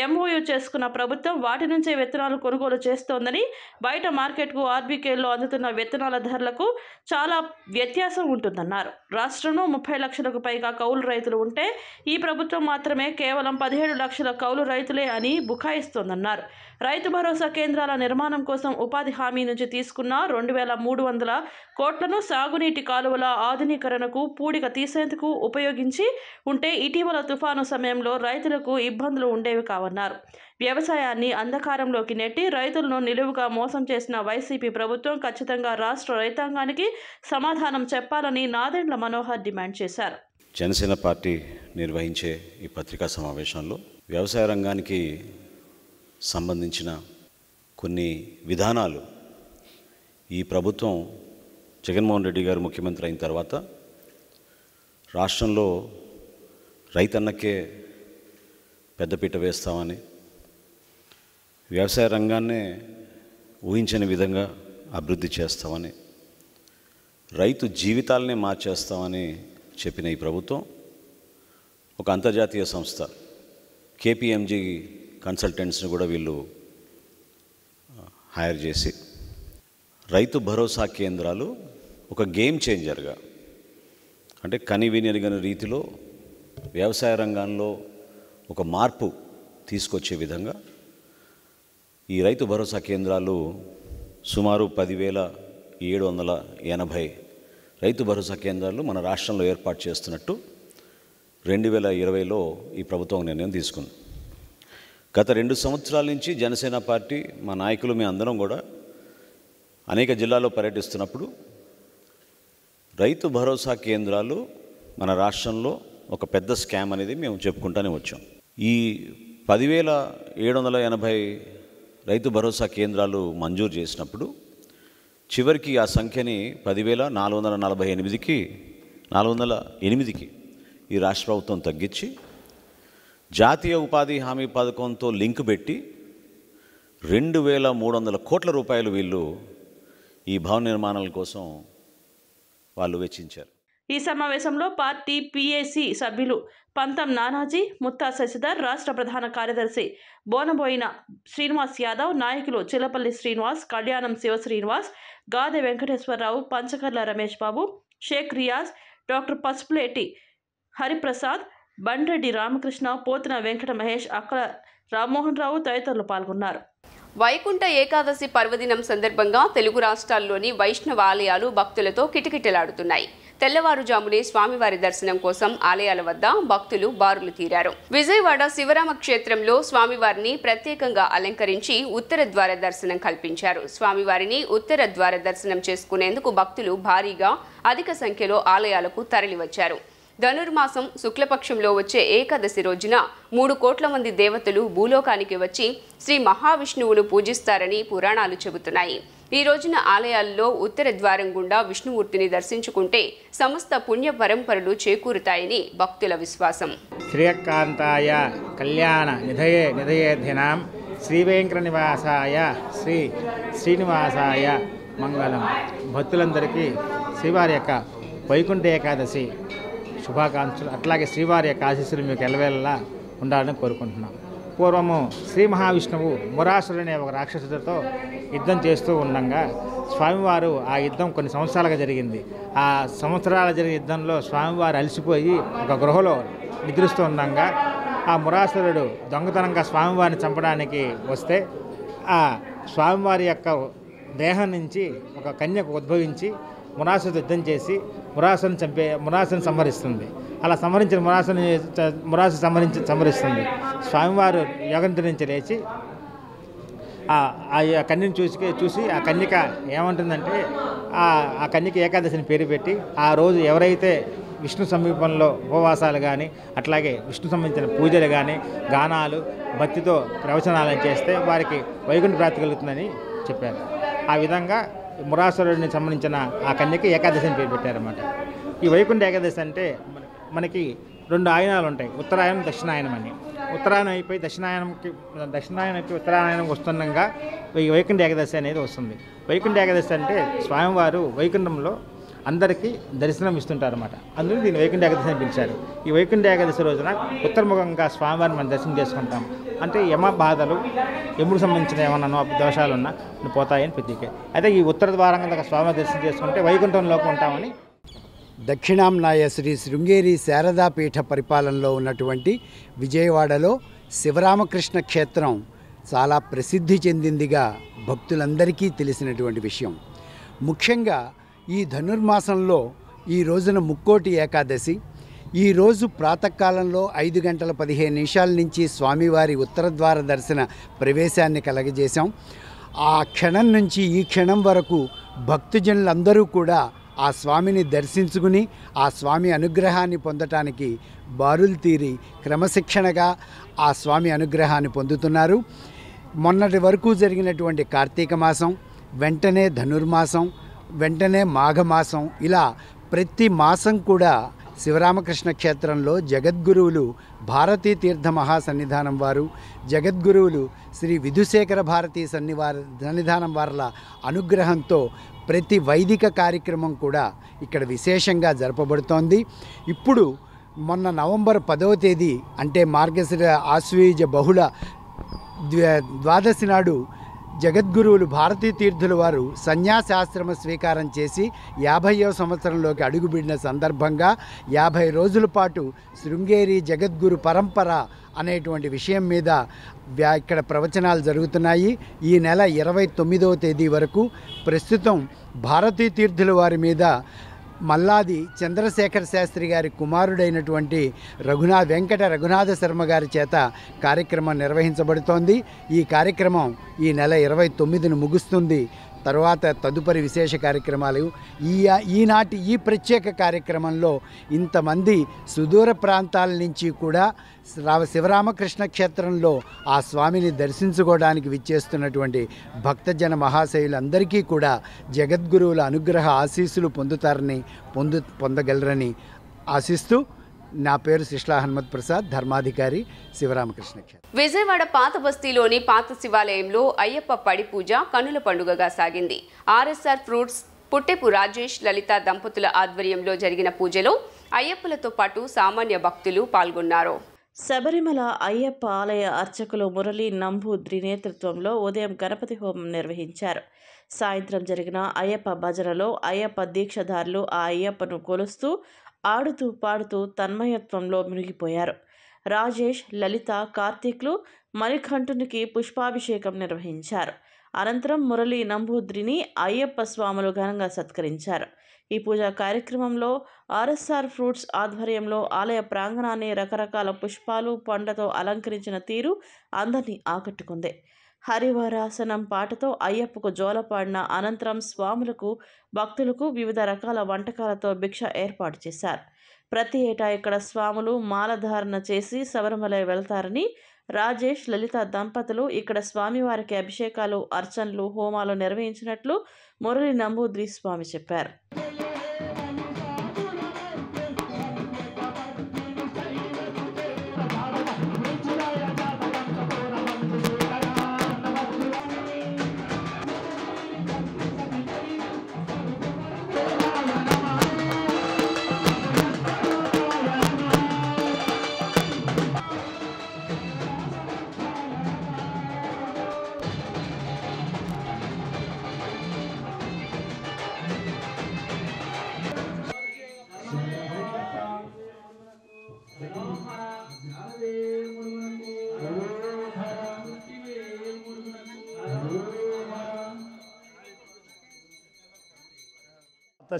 ఎంఓయూ చేసుకున్న ప్రభుత్వం వాటి నుంచే విత్తనాలు కొనుగోలు చేస్తోందని, బయట మార్కెట్కు ఆర్బీకేల్లో అందుతున్న విత్తనాల ధరలకు చాలా వ్యత్యాసం ఉంటుందన్నారు. రాష్ట్రంలో 30 లక్షలకు పైగా కౌలు రైతులు ఉంటే ఈ ప్రభుత్వం మాత్రమే కేవలం 17 లక్షల కౌలు రైతులే అని బుకాయిస్తోందన్నారు. రైతు భరోసా కేంద్రాల నిర్మాణం కోసం ఉపాధి హామీ నుంచి తీసుకున్న 2,300 కోట్లను సాగునీటి కాలువల ఆధునీకరణకు పూడిక తీసేందుకు ఉపయోగించి ఉంటే ఇటీవల తుఫాను సమయంలో రైతులకు ఇబ్బందులు ఉండేవి కావన్నారు. వ్యవసాయాన్ని అంధకారంలోకి నెట్టి రైతులను నిలువుగా మోసం చేసిన వైసీపీ ప్రభుత్వం ఖచ్చితంగా రాష్ట్ర రైతాంగానికి సమాధానం చెప్పాలని నాదెండ్ల మనోహర్ డిమాండ్ చేశారు. జనసేన పార్టీ నిర్వహించే ఈ పత్రికా సమావేశంలో వ్యవసాయ రంగానికి సంబంధించిన కొన్ని విధానాలు ఈ ప్రభుత్వం జగన్మోహన్ రెడ్డి గారు ముఖ్యమంత్రి అయిన తర్వాత రాష్ట్రంలో రైతన్నకే పెద్దపీట వేస్తామని, వ్యవసాయ రంగాన్నే ఊహించని విధంగా అభివృద్ధి చేస్తామని, రైతు జీవితాలనే మార్చేస్తామని చెప్పిన ఈ ప్రభుత్వం ఒక అంతర్జాతీయ సంస్థ కేపీఎంజీ కన్సల్టెంట్స్ని కూడా వీళ్ళు హైర్ చేసి రైతు భరోసా కేంద్రాలు ఒక గేమ్ చేంజర్గా, అంటే కనివిని ఎరుగని రీతిలో వ్యవసాయ రంగంలో ఒక మార్పు తీసుకొచ్చే విధంగా ఈ రైతు భరోసా కేంద్రాలు సుమారు 10,780 రైతు భరోసా కేంద్రాలు మన రాష్ట్రంలో ఏర్పాటు చేస్తున్నట్టు 2020లో ఈ ప్రభుత్వం నిర్ణయం తీసుకుంది. గత 2 సంవత్సరాల నుంచి జనసేన పార్టీ, మా నాయకులు, మీ అందరం కూడా అనేక జిల్లాల్లో పర్యటిస్తున్నప్పుడు రైతు భరోసా కేంద్రాలు మన రాష్ట్రంలో ఒక పెద్ద స్కామ్ అనేది మేము చెప్పుకుంటూనే వచ్చాం. ఈ 10,780 రైతు భరోసా కేంద్రాలు మంజూరు చేసినప్పుడు చివరికి ఆ సంఖ్యని 10,408కి ఈ రాష్ట్ర ప్రభుత్వం తగ్గించి జాతీయ ఉపాధి హామీ పథకంతో లింక్ పెట్టి 2,300 కోట్ల రూపాయలు వీళ్ళు ఈ భవన నిర్మాణాల కోసం వాళ్ళు వెచ్చించారు. ఈ సమావేశంలో పార్టీ పీఏసీ సభ్యులు పంతం నానాజీ, ముత్తా శశిధర్, రాష్ట్ర ప్రధాన కార్యదర్శి బోనబోయిన శ్రీనివాస్ యాదవ్, నాయకులు చిలపల్లి శ్రీనివాస్, కళ్యాణం శివ శ్రీనివాస్, గాదె వెంకటేశ్వరరావు, పంచకర్ల రమేష్ బాబు, షేక్ రియాజ్, డాక్టర్ పసుపులేటి హరిప్రసాద్, బండ్రెడ్డి రామకృష్ణ, పోతిన వెంకట మహేష్, అక్కల రామ్మోహన్ రావు తదితరులు పాల్గొన్నారు. వైకుంఠ ఏకాదశి పర్వదినం సందర్భంగా తెలుగు రాష్ట్రాల్లోని వైష్ణవ ఆలయాలు భక్తులతో కిటకిటలాడుతున్నాయి. తెల్లవారుజామునే స్వామివారి దర్శనం కోసం ఆలయాల వద్ద భక్తులు బారులు తీరారు. విజయవాడ శివరామ క్షేత్రంలో స్వామివారిని ప్రత్యేకంగా అలంకరించి ఉత్తర ద్వార దర్శనం కల్పించారు. స్వామివారిని ఉత్తర ద్వార దర్శనం చేసుకునేందుకు భక్తులు భారీగా అధిక సంఖ్యలో ఆలయాలకు తరలివచ్చారు. ధనుర్మాసం శుక్లపక్షంలో వచ్చే ఏకాదశి రోజున 3 కోట్ల మంది దేవతలు భూలోకానికి వచ్చి శ్రీ మహావిష్ణువును పూజిస్తారని పురాణాలు చెబుతున్నాయి. ఈ రోజున ఆలయాల్లో ఉత్తర ద్వారం గుండా విష్ణుమూర్తిని దర్శించుకుంటే సమస్త పుణ్య పరంపరలు చేకూరుతాయని భక్తుల విశ్వాసం. శ్రీయకాంతాయ కళ్యాణ నిధయేధినాం శ్రీవేంకట నివాసాయ శ్రీ శ్రీనివాసాయ మంగళం. భక్తులందరికీ శ్రీవారి యొక్క వైకుంఠ ఏకాదశి శుభాకాంక్షలు, అట్లాగే శ్రీవారి యొక్క ఆశీస్సులు మీకు ఎల్లవేళలా ఉండాలని కోరుకుంటున్నాం. పూర్వము శ్రీ మహావిష్ణువు మురాసురుడు అనే ఒక రాక్షసుడితో యుద్ధం చేస్తూ ఉండగా స్వామివారు ఆ యుద్ధం కొన్ని సంవత్సరాలుగా జరిగింది. ఆ సంవత్సరాల జరిగిన యుద్ధంలో స్వామివారు అలసిపోయి ఒక గృహలో నిద్రిస్తూ ఉండగా ఆ మురాసురుడు దొంగతనంగా స్వామివారిని చంపడానికి వస్తే ఆ స్వామివారి యొక్క దేహం నుంచి ఒక కన్యకు ఉద్భవించి మురాసురుడు యుద్ధం చేసి మురాసుని సంహరిస్తుంది. అలా సంహరించిన మురాసు సంహరిస్తుంది. స్వామివారు యోగంతి నుంచి లేచి ఆ కన్యను చూసి ఆ కన్యక ఏమంటుందంటే ఆ కన్యక ఏకాదశిని పేరు పెట్టి ఆ రోజు ఎవరైతే విష్ణు సమీపంలో ఉపవాసాలు కానీ అట్లాగే విష్ణు సంబంధించిన పూజలు కానీ గానాలు భక్తితో ప్రవచనాలను చేస్తే వారికి వైకుంఠ ప్రాప్తి కలుగుతుందని చెప్పారు. ఆ విధంగా మురాసురుడిని సంబంధించిన ఆ కన్యకి ఏకాదశిని పేరు పెట్టారన్నమాట. ఈ వైకుంఠ ఏకాదశి అంటే మనకి 2 ఆయనాలు ఉంటాయి, ఉత్తరాయణం దక్షిణాయనం అని. ఉత్తరాయణం అయిపోయి దక్షిణాయనం అయిపోయి ఉత్తరాయణం వస్తుండగా ఈ వైకుంఠ ఏకాదశి అనేది వస్తుంది. వైకుంఠ ఏకాదశి అంటే స్వామివారు వైకుంఠంలో అందరికీ దర్శనం ఇస్తుంటారు అన్నమాట. అందులో దీన్ని వైకుంఠ ఏకాదశి అని పిలిచారు. ఈ వైకుంఠ ఏకాదశి రోజున ఉత్తరముఖంగా స్వామివారిని మనం దర్శనం చేసుకుంటాం. అంటే యమ బాధలు, యముడికి సంబంధించిన ఏమన్నా దోషాలున్నా పోతాయని ప్రతీక. అయితే ఈ ఉత్తర ద్వారంగా స్వామివారి దర్శనం చేసుకుంటే వైకుంఠంలోకి ఉంటామని. దక్షిణాంనాయ శ్రీ శృంగేరి శారదాపీఠ పరిపాలనలో ఉన్నటువంటి విజయవాడలో శివరామకృష్ణ క్షేత్రం చాలా ప్రసిద్ధి చెందిందిగా భక్తులందరికీ తెలిసినటువంటి విషయం. ముఖ్యంగా ఈ ధనుర్మాసంలో ఈ రోజున ముక్కోటి ఏకాదశి. ఈరోజు ప్రాతకాలంలో 5:15 నుంచి స్వామివారి ఉత్తరద్వార దర్శన ప్రవేశాన్ని కలగజేశాం. ఆ క్షణం నుంచి ఈ క్షణం వరకు భక్తజనులందరూ కూడా ఆ స్వామిని దర్శించుకుని ఆ స్వామి అనుగ్రహాన్ని పొందటానికి బారులు తీరి క్రమశిక్షణగా ఆ స్వామి అనుగ్రహాన్ని పొందుతున్నారు. మొన్నటి వరకు జరిగినటువంటి కార్తీక మాసం, వెంటనే ధనుర్మాసం, వెంటనే మాఘమాసం, ఇలా ప్రతి మాసం కూడా శివరామకృష్ణ క్షేత్రంలో జగద్గురువులు భారతీ తీర్థ మహాసన్నిధానం వారు, జగద్గురువులు శ్రీ విధుశేఖర భారతీ సన్నిధానం వార్ల అనుగ్రహంతో ప్రతి వైదిక కార్యక్రమం కూడా ఇక్కడ విశేషంగా జరపబడుతోంది. ఇప్పుడు మొన్న నవంబర్ 10వ తేదీ అంటే మార్గశిర ఆశ్వయుజ బహుళ ద్వాదశి నాడు జగద్గురువులు భారతీ తీర్థుల వారు సన్యాసాశ్రమ స్వీకారం చేసి 50వ సంవత్సరంలోకి అడుగుబడిన సందర్భంగా 50 రోజుల పాటు శృంగేరి జగద్గురు పరంపర అనేటువంటి విషయం మీద ఇక్కడ ప్రవచనాలు జరుగుతున్నాయి. ఈ నెల 29వ తేదీ వరకు ప్రస్తుతం భారతీ తీర్థుల వారి మీద మల్లాది చంద్రశేఖర శాస్త్రి గారి కుమారుడైనటువంటి వెంకట రఘునాథ శర్మ గారి చేత కార్యక్రమం నిర్వహించబడుతోంది. ఈ కార్యక్రమం ఈ నెల 29న ముగుస్తుంది. తర్వాత తదుపరి విశేష కార్యక్రమాలు ఈనాటి ఈ ప్రత్యేక కార్యక్రమంలో ఇంతమంది సుదూర ప్రాంతాల నుంచి కూడా శివరామకృష్ణ క్షేత్రంలో ఆ స్వామిని దర్శించుకోవడానికి విచ్చేస్తున్నటువంటి భక్తజన మహాశయులందరికీ కూడా జగద్గురువుల అనుగ్రహ ఆశీస్సులు పొందగలరని ఆశిస్తూ నా పేరు శిష్లా హనుమత్ ప్రసాద్, ధర్మాధికారి, శివరామకృష్ణ క్షేత్రం. విజయవాడ పాత బస్తీలోని పాత శివాలయంలో అయ్యప్ప పడి పూజ కన్నుల పండుగగా సాగింది. ఆర్ఎస్ఆర్ ఫ్రూట్స్ పుట్టెపు రాజేష్ లలిత దంపతుల ఆధ్వర్యంలో జరిగిన పూజలో అయ్యప్పలతో పాటు సామాన్య భక్తులు పాల్గొన్నారు. శబరిమల అయ్యప్ప ఆలయ అర్చకులు మురళీ నంబూద్రి నేతృత్వంలో ఉదయం గణపతి హోమం నిర్వహించారు. సాయంత్రం జరిగిన అయ్యప్ప భజనలో అయ్యప్ప దీక్షధారులు ఆ అయ్యప్పను కొలుస్తూ ఆడుతూ పాడుతూ తన్మయత్వంలో మునిగిపోయారు. రాజేష్, లలిత, కార్తీక్లు మణికంఠునికి పుష్పాభిషేకం నిర్వహించారు. అనంతరం మురళీ నంబూద్రిని అయ్యప్ప స్వాములు ఘనంగా సత్కరించారు. ఈ పూజా కార్యక్రమంలో ఆర్ఎస్ఆర్ ఫ్రూట్స్ ఆధ్వర్యంలో ఆలయ ప్రాంగణాన్ని రకరకాల పుష్పాలు, పండ్లతో అలంకరించిన తీరు అందరినీ ఆకట్టుకుంది. హరివరాసనం పాటతో అయ్యప్పకు జోలపాడిన అనంతరం స్వాములకు, భక్తులకు వివిధ రకాల వంటకాలతో భిక్ష ఏర్పాటు చేశారు. ప్రతి ఏటా ఇక్కడ స్వాములు మాలధారణ చేసి శబరిమల వెళ్తారని రాజేష్, లలిత దంపతులు ఇక్కడ స్వామివారికి అభిషేకాలు, అర్చనలు, హోమాలు నిర్వహించినట్లు మురళీ నంబూద్రి స్వామి చెప్పారు.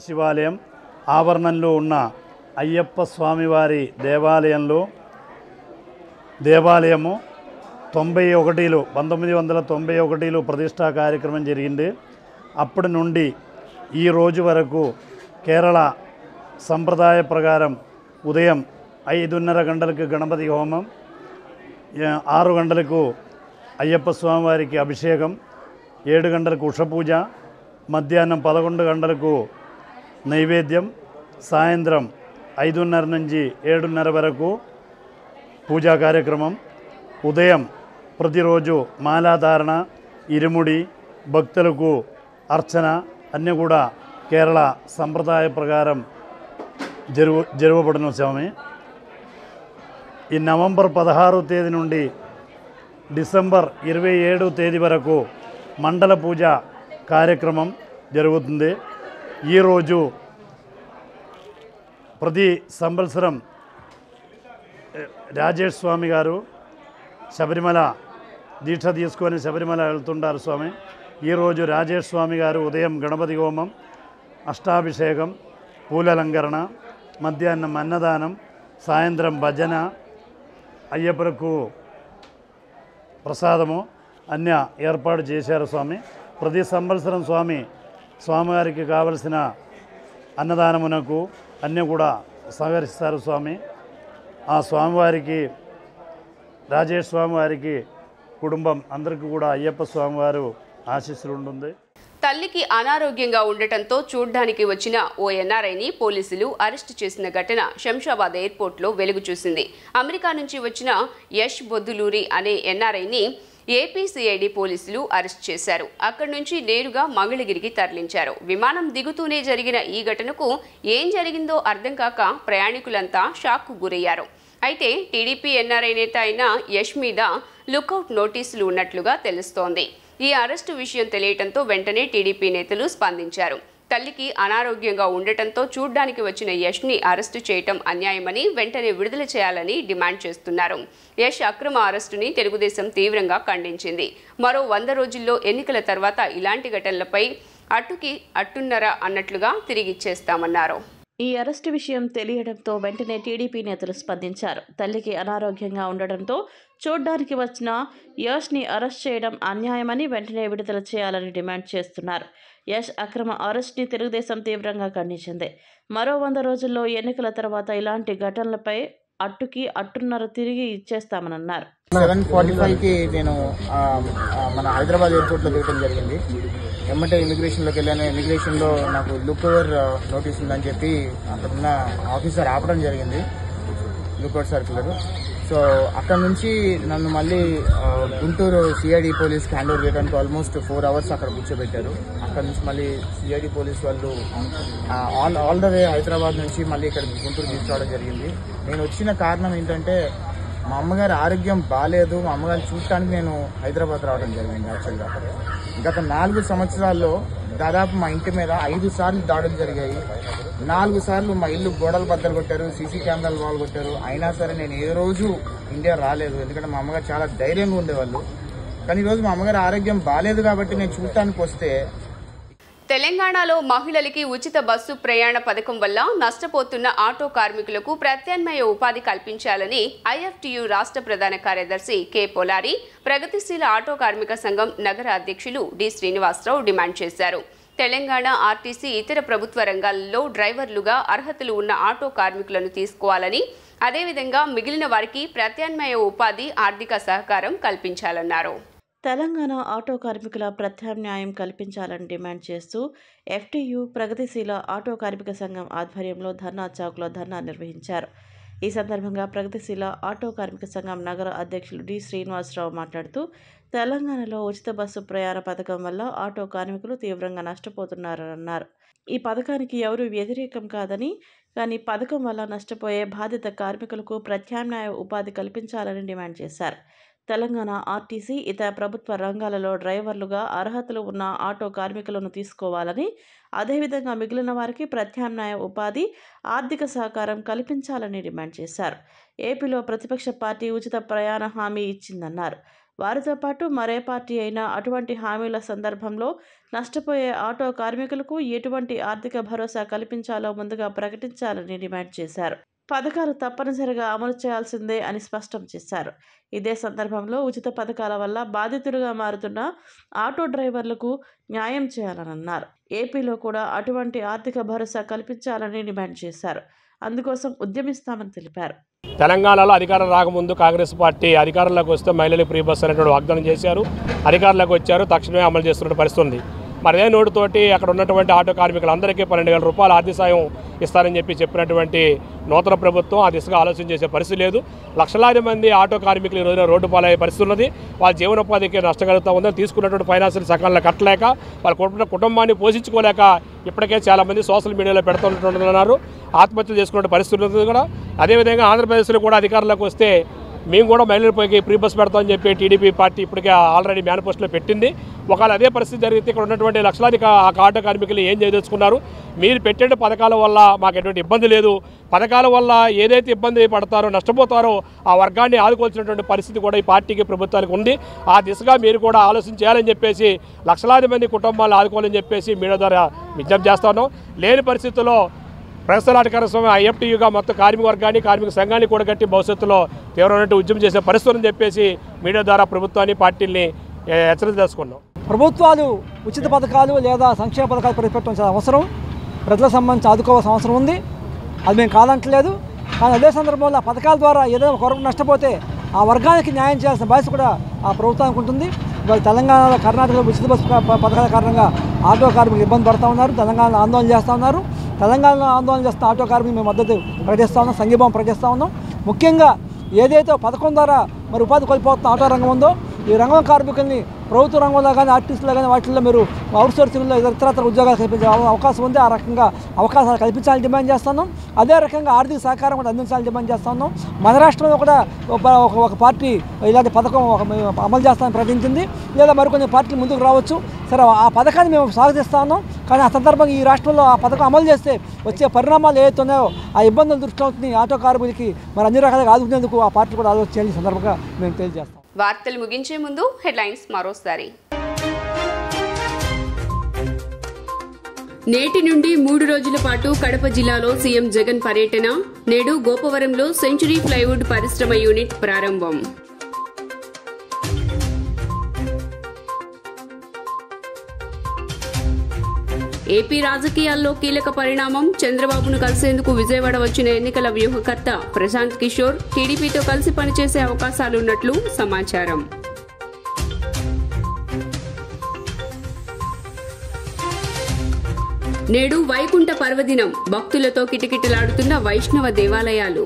శివాలయం ఆవరణంలో ఉన్న అయ్యప్ప స్వామివారి దేవాలయము 1991లో ప్రతిష్టా కార్యక్రమం జరిగింది. అప్పటి నుండి ఈ రోజు వరకు కేరళ సంప్రదాయ ప్రకారం ఉదయం 5:30 గంటలకు గణపతి హోమం, 6 గంటలకు అయ్యప్ప స్వామివారికి అభిషేకం, 7 గంటలకు ఉషపూజ, మధ్యాహ్నం 11 గంటలకు నైవేద్యం, సాయంత్రం 5:30 నుంచి 7:30 వరకు పూజా కార్యక్రమం. ఉదయం ప్రతిరోజు మాలాధారణ, ఇరుముడి, భక్తులకు అర్చన అన్నీ కూడా కేరళ సంప్రదాయ ప్రకారం జరగబడిన స్వామి. ఈ నవంబర్ 16వ తేదీ నుండి డిసెంబర్ 27వ తేదీ వరకు మండల పూజ కార్యక్రమం జరుగుతుంది. ఈరోజు ప్రతి సంవత్సరం రాజేష్ స్వామి గారు శబరిమల దీక్ష తీసుకొని శబరిమల వెళ్తుంటారు స్వామి. ఈరోజు రాజేష్ స్వామి గారు ఉదయం గణపతి హోమం, అష్టాభిషేకం, పూలలంకరణ, మధ్యాహ్నం అన్నదానం, సాయంత్రం భజన, అయ్యప్పలకు ప్రసాదము అన్నీ ఏర్పాటు చేశారు స్వామి. ప్రతి సంవత్సరం స్వామివారికి కావలసిన అన్నదానమునకు అన్నీ కూడా సహకరిస్తారు స్వామి. ఆ స్వామివారికి, రాజేష్ స్వామివారికి కుటుంబం అందరికీ కూడా అయ్యప్ప స్వామివారు ఆశీస్సులు ఉంటుంది. తల్లికి అనారోగ్యంగా ఉండటంతో చూడ్డానికి వచ్చిన ఓ ఎన్ఆర్ఐని పోలీసులు అరెస్టు చేసిన ఘటన శంషాబాద్ ఎయిర్పోర్ట్లో వెలుగు చూసింది. అమెరికా నుంచి వచ్చిన యష్ బొద్దులూరి అనే ఎన్ఆర్ఐని ఏపీసీఐడి పోలీసులు అరెస్ట్ చేశారు. అక్కడి నుంచి నేరుగా మంగళగిరికి తరలించారు. విమానం దిగుతూనే జరిగిన ఈ ఘటనకు ఏం జరిగిందో అర్థం కాక ప్రయాణికులంతా షాక్కు గురయ్యారు. అయితే టీడీపీ ఎన్ఆర్ఐ నేత అయిన యష్ మీద లుకౌట్ నోటీసులు ఉన్నట్లుగా తెలుస్తోంది. ఈ అరెస్టు విషయం తెలియటంతో వెంటనే టీడీపీ నేతలు స్పందించారు. తల్లికి అనారోగ్యంగా ఉండటంతో చూడ్డానికి వచ్చిన యష్ని అరెస్టు చేయటం అన్యాయమని, వెంటనే విడుదల చేయాలని డిమాండ్ చేస్తున్నారు. యష్ అక్రమ అరెస్టుని తెలుగుదేశం తీవ్రంగా ఖండించింది. మరో 100 రోజుల్లో ఎన్నికల తర్వాత ఇలాంటి ఘటనలపై అట్టుకి అట్టున్నర అన్నట్లుగా తిరిగిచ్చేస్తామన్నారు. ఈ అరెస్టు విషయం తెలియడంతో వెంటనే టీడీపీ నేతలు స్పందించారు. తల్లికి అనారోగ్యంగా ఉండడంతో చూడ్డానికి వచ్చిన యష్ని అరెస్ట్ చేయడం అన్యాయమని, వెంటనే విడుదల చేయాలని డిమాండ్ చేస్తున్నారు. యష్ అక్రమ అరెస్ట్ని తెలుగుదేశం తీవ్రంగా ఖండించింది. మరో 100 రోజుల్లో ఎన్నికల తర్వాత ఇలాంటి ఘటనలపై అట్టుకి అట్టున్నర తిరిగి ఇచ్చేస్తామని అన్నారు. 7:45కి నేను మన హైదరాబాద్ ఎయిర్పోర్ట్లో దిగడం జరిగింది. ఎమ్మటే ఇమిగ్రేషన్లోకి వెళ్ళాను. ఇమిగ్రేషన్లో నాకు లుక్ఓవర్ నోటీస్ ఉందని చెప్పి అక్కడున్న ఆఫీసర్ ఆపడం జరిగింది, లుక్ఓవర్ సర్క్యులర్. సో అక్కడ నుంచి నన్ను మళ్ళీ గుంటూరు సిఐడి పోలీస్కి హ్యాండ్ ఓవర్ చేయడానికి ఆల్మోస్ట్ 4 hours అక్కడ కూర్చోబెట్టారు. అక్కడ నుంచి మళ్ళీ సిఐడి పోలీస్ వాళ్ళు ఆల్ ద వే హైదరాబాద్ నుంచి మళ్ళీ ఇక్కడ గుంటూరు తీసుకురావడం జరిగింది. నేను వచ్చిన కారణం ఏంటంటే మా అమ్మగారి ఆరోగ్యం బాగాలేదు. మా అమ్మగారు చూడటానికి నేను హైదరాబాద్ రావడం జరిగింది. యాక్చువల్గా గత 4 సంవత్సరాల్లో దాదాపు మా ఇంటి మీద 5 సార్లు దాడులు జరిగాయి. 4 సార్లు మా ఇల్లు గోడలు బద్దలు కొట్టారు, సీసీ కెమెరాలు వాళ్ళు కొట్టారు. అయినా సరే నేను ఏ రోజు ఇండియా రాలేదు, ఎందుకంటే మా అమ్మగారు చాలా ధైర్యంగా ఉండేవాళ్ళు. కానీ ఈరోజు మా అమ్మగారి ఆరోగ్యం బాగాలేదు కాబట్టి నేను చూడటానికి వస్తే. తెలంగాణలో మహిళలకి ఉచిత బస్సు ప్రయాణ పథకం వల్ల నష్టపోతున్న ఆటో కార్మికులకు ప్రత్యామ్నాయ ఉపాధి కల్పించాలని ఐఎఫ్టియు రాష్ట్ర ప్రధాన కార్యదర్శి కె పొలారి, ప్రగతిశీల ఆటో కార్మిక సంఘం నగర అధ్యక్షులు డి శ్రీనివాసరావు డిమాండ్ చేశారు. తెలంగాణ ఆర్టీసీ ఇతర ప్రభుత్వ రంగాల్లో డ్రైవర్లుగా అర్హతలు ఉన్న ఆటో కార్మికులను తీసుకోవాలని, అదేవిధంగా మిగిలిన వారికి ప్రత్యామ్నాయ ఉపాధి, ఆర్థిక సహకారం కల్పించాలన్నారు. తెలంగాణ ఆటో కార్మికుల ప్రత్యామ్నాయం కల్పించాలని డిమాండ్ చేస్తూ ఎఫ్టియు ప్రగతిశీల ఆటో కార్మిక సంఘం ఆధ్వర్యంలో ధర్నా చౌక్లో ధర్నా నిర్వహించారు. ఈ సందర్భంగా ప్రగతిశీల ఆటో కార్మిక సంఘం నగర అధ్యక్షులు డి శ్రీనివాసరావు మాట్లాడుతూ, తెలంగాణలో ఉచిత బస్సు ప్రయాణ పథకం వల్ల ఆటో కార్మికులు తీవ్రంగా నష్టపోతున్నారని అన్నారు. ఈ పథకానికి ఎవరూ వ్యతిరేకం కాదని, కానీ పథకం వల్ల నష్టపోయే బాధిత కార్మికులకు ప్రత్యామ్నాయ ఉపాధి కల్పించాలని డిమాండ్ చేశారు. తెలంగాణ ఆర్టీసీ ఇతర ప్రభుత్వ రంగాలలో డ్రైవర్లుగా అర్హతలు ఉన్న ఆటో కార్మికులను తీసుకోవాలని, అదేవిధంగా మిగిలిన వారికి ప్రత్యామ్నాయ ఉపాధి, ఆర్థిక సహకారం కల్పించాలని డిమాండ్ చేశారు. ఏపీలో ప్రతిపక్ష పార్టీ ఉచిత ప్రయాణ హామీ ఇచ్చిందన్నారు. వారితో పాటు మరే పార్టీ అయినా అటువంటి హామీల సందర్భంలో నష్టపోయే ఆటో కార్మికులకు ఎటువంటి ఆర్థిక భరోసా కల్పించాలో ముందుగా ప్రకటించాలని డిమాండ్ చేశారు. పథకాలు తప్పనిసరిగా అమలు చేయాల్సిందే అని స్పష్టం చేశారు. ఇదే సందర్భంలో ఉచిత పథకాల వల్ల బాధితులుగా మారుతున్న ఆటో డ్రైవర్లకు న్యాయం చేయాలని అన్నారు. ఏపీలో కూడా అటువంటి ఆర్థిక భరోసా కల్పించాలని డిమాండ్ చేశారు. అందుకోసం ఉద్యమిస్తామని తెలిపారు. తెలంగాణలో అధికారం రాకముందు కాంగ్రెస్ పార్టీ అధికారంలోకి వస్తే మహిళలకు ఫ్రీ బస్ అనేటువంటి వాగ్దానం చేశారు. అధికారంలోకి వచ్చారు, తక్షణమే అమలు చేస్తున్న పరిస్థితి ఉంది. పదే నోటుతోటి అక్కడ ఉన్నటువంటి ఆటో కార్మికులందరికీ 12,000 రూపాయల ఆర్థిక సాయం ఇస్తారని చెప్పినటువంటి నూతన ప్రభుత్వం ఆ దిశగా ఆలోచన చేసే పరిస్థితి లేదు. లక్షలాది మంది ఆటో కార్మికులు ఈ రోజున రోడ్డు పాలయ్యే పరిస్థితి ఉన్నది. వాళ్ళ జీవనోపాధికి నష్టం కలుగుతూ ఉంది. తీసుకున్నటువంటి ఫైనాన్షియల్ సకాలంలో కట్టలేక వాళ్ళ కుటుంబాన్ని పోషించుకోలేక ఇప్పటికే చాలామంది సోషల్ మీడియాలో పెడుతున్నారు. ఆత్మహత్యలు చేసుకునే పరిస్థితి ఉంది కూడా. అదేవిధంగా ఆంధ్రప్రదేశ్లో కూడా అధికారంలోకి వస్తే మేము కూడా మహిళలపైకి ఫ్రీ బస్ పెడతామని చెప్పి టీడీపీ పార్టీ ఇప్పటికే ఆల్రెడీ మేనిఫెస్టోలో పెట్టింది. ఒకవేళ అదే పరిస్థితి జరిగితే ఇక్కడ ఉన్నటువంటి లక్షలాది ఆటో కార్మికులు ఏం చేయదలుచుకున్నారు? మీరు పెట్టే పథకాల వల్ల మాకు ఎటువంటి ఇబ్బంది లేదు. పథకాల వల్ల ఏదైతే ఇబ్బంది పడతారో నష్టపోతారో ఆ వర్గాన్ని ఆదుకోవాల్సినటువంటి పరిస్థితి కూడా ఈ పార్టీకి ప్రభుత్వానికి ఉంది. ఆ దిశగా మీరు కూడా ఆలోచన చేయాలని చెప్పేసి లక్షలాది మంది కుటుంబాలను ఆదుకోవాలని చెప్పేసి మీడియా ద్వారా విజ్ఞప్తి చేస్తా ఉన్నాం. లేని పరిస్థితుల్లో ప్రజలాటకార స్వామి ఐఎఫ్టీయుగా మొత్తం కార్మిక వర్గాన్ని కార్మిక సంఘాన్ని కూడా కట్టి భవిష్యత్తులో తీవ్రమైన ఉద్యమం చేసే పరిస్థితులను చెప్పేసి మీడియా ద్వారా ప్రభుత్వాన్ని పార్టీల్ని హెచ్చరిక చేసుకున్నాం. ప్రభుత్వాలు ఉచిత పథకాలు లేదా సంక్షేమ పథకాలు ప్రవేశపెట్టడం అవసరం, ప్రజలకు సంబంధించి ఆదుకోవాల్సిన అవసరం ఉంది. అది మేము కాదంటలేదు. కానీ అదే సందర్భంలో ఆ పథకాల ద్వారా ఏదైనా కొరకు నష్టపోతే ఆ వర్గానికి న్యాయం చేయాల్సిన బాధ్యత కూడా ఆ ప్రభుత్వానికి ఉంటుంది. ఇవాళ తెలంగాణలో కర్ణాటకలో ఉచిత బస్సు పథకాల కారణంగా ఆటో కార్మికులు ఇబ్బంది పడుతూ ఉన్నారు. తెలంగాణలో ఆందోళన చేస్తూ ఉన్నారు. తెలంగాణలో ఆందోళన చేస్తున్న ఆటో కార్మికులు మేము మద్దతు ప్రకటిస్తూ ఉన్నాం, సంఘీభావం ప్రకటిస్తూ ఉన్నాం. ముఖ్యంగా ఏదైతే పథకం ద్వారా మరి ఉపాధి కోల్పోతున్న ఆటో రంగం ఉందో ఈ రంగం కార్మికుల్ని ప్రభుత్వ రంగంలో కానీ ఆర్టిస్టులో కానీ వాటిల్లో మీరు అవుట్సోర్సింగ్లో ఇతరత్ర ఉద్యోగాలు కల్పించే అవకాశం ఉంది. ఆ రకంగా అవకాశాలు కల్పించాలని డిమాండ్ చేస్తున్నాం. అదే రకంగా ఆర్థిక సహకారం కూడా అందించాలని డిమాండ్ చేస్తున్నాం. మన రాష్ట్రంలో కూడా ఒక పార్టీ ఇలాంటి పథకం అమలు చేస్తామని ప్రకటించింది. లేదా మరికొన్ని పార్టీలు ముందుకు రావచ్చు. సరే, ఆ పథకాన్ని మేము స్వాగతిస్తా ఉన్నాం. కానీ ఆ సందర్భంగా ఈ రాష్ట్రంలో ఆ పథకం అమలు చేస్తే వచ్చే పరిణామాలు ఏవైతే ఉన్నాయో ఆ ఇబ్బందులు దృష్టిలో అవుతుంది. ఆటో కార్మికులకి మరి అన్ని రకాలుగా ఆదుకునేందుకు ఆ పార్టీ కూడా ఆలోచన చేయాలని సందర్భంగా మేము తెలియజేస్తాం. వార్తలు ముగించే ముందు హెడ్లైన్స్ మరోసారి. నేటి నుండి 3 రోజుల పాటు కడప జిల్లాలో సీఎం జగన్ పర్యటన. నేడు గోపవరంలో సెంచురీ ప్లైవుడ్ పరిశ్రమ యూనిట్ ప్రారంభం. ఏపీ రాజకీయాల్లో కీలక పరిణామం. చంద్రబాబును కలిసేందుకు విజయవాడ వచ్చిన ఎన్నికల వ్యూహకర్త ప్రశాంత్ కిషోర్ టీడీపీతో కలిసి పనిచేసే అవకాశాలున్నట్లు సమాచారం. నేడు వైకుంఠ పర్వదినం. భక్తులతో కిటకిటలాడుతున్న వైష్ణవ దేవాలయాలు.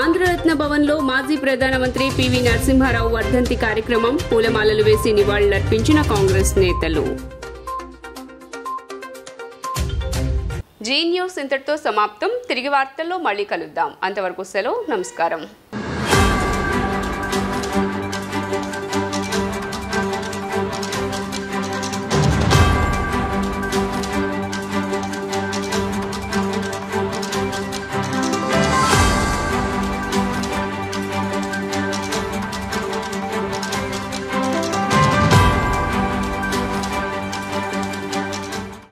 ఆంధ్రరత్న భవన్లో మాజీ ప్రధానమంత్రి పివి నరసింహారావు వర్ధంతి కార్యక్రమం. పూలమాలలు వేసి నివాళులర్పించిన కాంగ్రెస్ నేతలు. జీ న్యూస్ ఇంతటితో సమాప్తం. తిరిగి వార్తల్లో మళ్ళీ కలుద్దాం. అంతవరకు సెలవు. నమస్కారం.